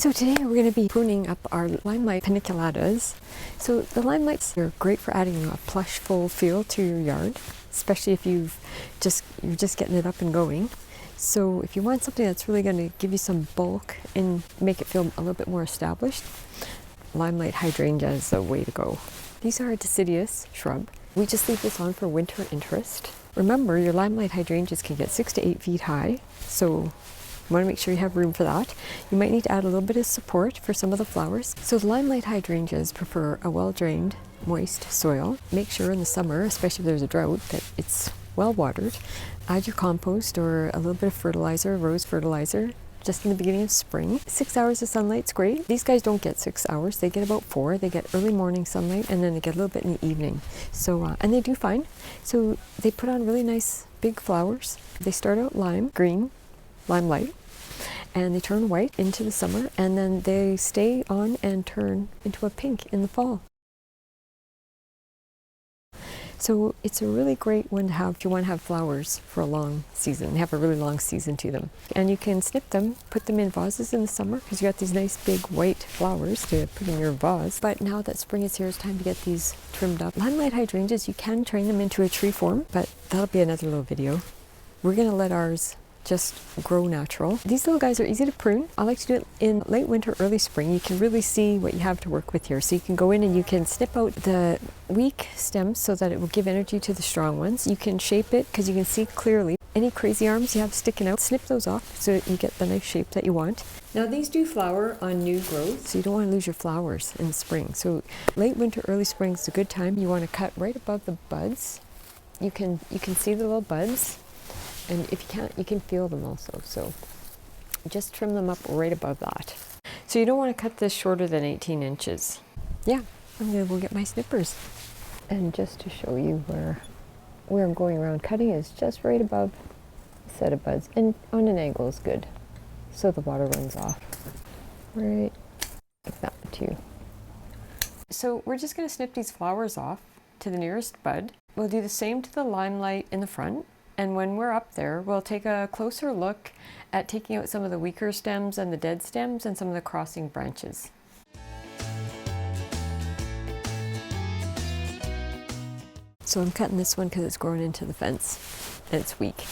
So today we're going to be pruning up our limelight paniculatas. So the limelights are great for adding a plush, full feel to your yard, especially if you're just getting it up and going. So if you want something that's really going to give you some bulk and make it feel a little bit more established, limelight hydrangea is the way to go. These are a deciduous shrub. We just leave this on for winter interest. Remember, your limelight hydrangeas can get 6 to 8 feet high, so you want to make sure you have room for that. You might need to add a little bit of support for some of the flowers. So the limelight hydrangeas prefer a well-drained, moist soil. Make sure in the summer, especially if there's a drought, that it's well watered. Add your compost or a little bit of fertilizer, rose fertilizer, just in the beginning of spring. 6 hours of sunlight's great. These guys don't get 6 hours, they get about 4. They get early morning sunlight and then they get a little bit in the evening. So, and they do fine. So they put on really nice big flowers. They start out lime green, limelight, and they turn white into the summer, and then they stay on and turn into a pink in the fall. So it's a really great one to have if you want to have flowers for a long season, have a really long season to them. And you can snip them, put them in vases in the summer, because you got these nice big white flowers to put in your vase. But now that spring is here, it's time to get these trimmed up. Limelight hydrangeas, you can train them into a tree form, but that'll be another little video. We're going to let ours just grow natural. These little guys are easy to prune. I like to do it in late winter, early spring. You can really see what you have to work with here. So you can go in and you can snip out the weak stems so that it will give energy to the strong ones. You can shape it because you can see clearly. Any crazy arms you have sticking out, snip those off so you get the nice shape that you want. Now these do flower on new growth, so you don't want to lose your flowers in the spring. So late winter, early spring is a good time. You want to cut right above the buds. You can see the little buds. And if you can't, you can feel them also. So just trim them up right above that. So you don't want to cut this shorter than 18 inches. Yeah, I'm going to go get my snippers. And just to show you where I'm going around cutting is just right above the set of buds. And on an angle is good, so the water runs off. Right like that too. So we're just going to snip these flowers off to the nearest bud. We'll do the same to the limelight in the front. And when we're up there, we'll take a closer look at taking out some of the weaker stems and the dead stems and some of the crossing branches. So I'm cutting this one because it's grown into the fence and it's weak.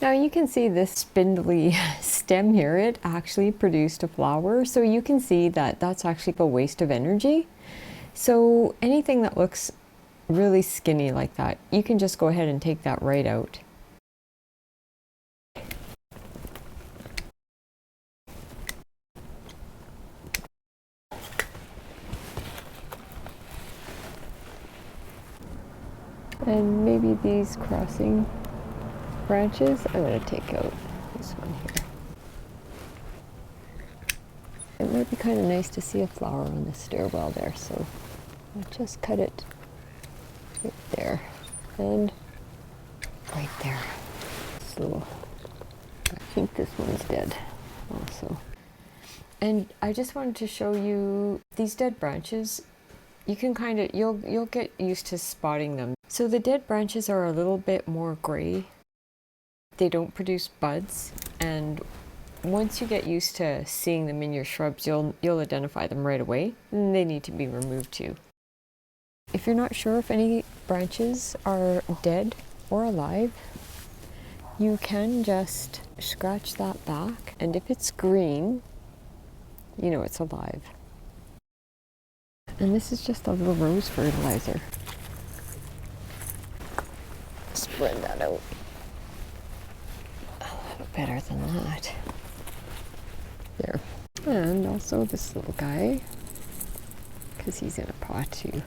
Now you can see this spindly stem here, it actually produced a flower. So you can see that that's actually a waste of energy. So anything that looks really skinny like that, you can just go ahead and take that right out. And maybe these crossing branches, I'm going to take out this one here. It might be kind of nice to see a flower on the stairwell there, so I'll just cut it right there and right there. So I think this one's dead also. And I just wanted to show you these dead branches. You can kind of, you'll get used to spotting them. So the dead branches are a little bit more gray. They don't produce buds, and once you get used to seeing them in your shrubs, you'll identify them right away, and they need to be removed too. If you're not sure if any branches are dead or alive, you can just scratch that back, and if it's green, you know it's alive. And this is just a little rose fertilizer. Spread that out. Better than that. There. And also this little guy, because he's in a pot too.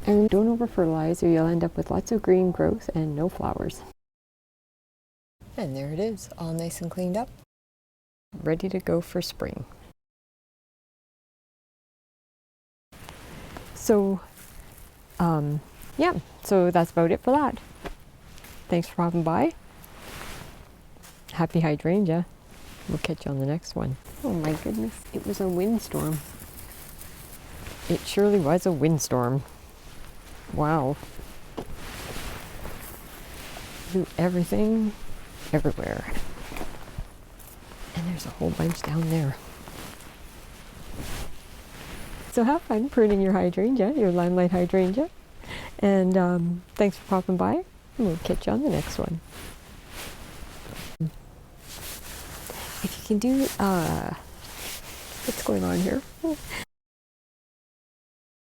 And don't over fertilize or you'll end up with lots of green growth and no flowers. And there it is, all nice and cleaned up, ready to go for spring. So, yeah, so that's about it for that. Thanks for popping by. Happy hydrangea. We'll catch you on the next one. Oh my goodness, it was a windstorm. It surely was a windstorm. Wow. Blew everything everywhere. And there's a whole bunch down there. So have fun pruning your hydrangea, your limelight hydrangea. And thanks for popping by. We'll catch you on the next one. If you can do, what's going on here?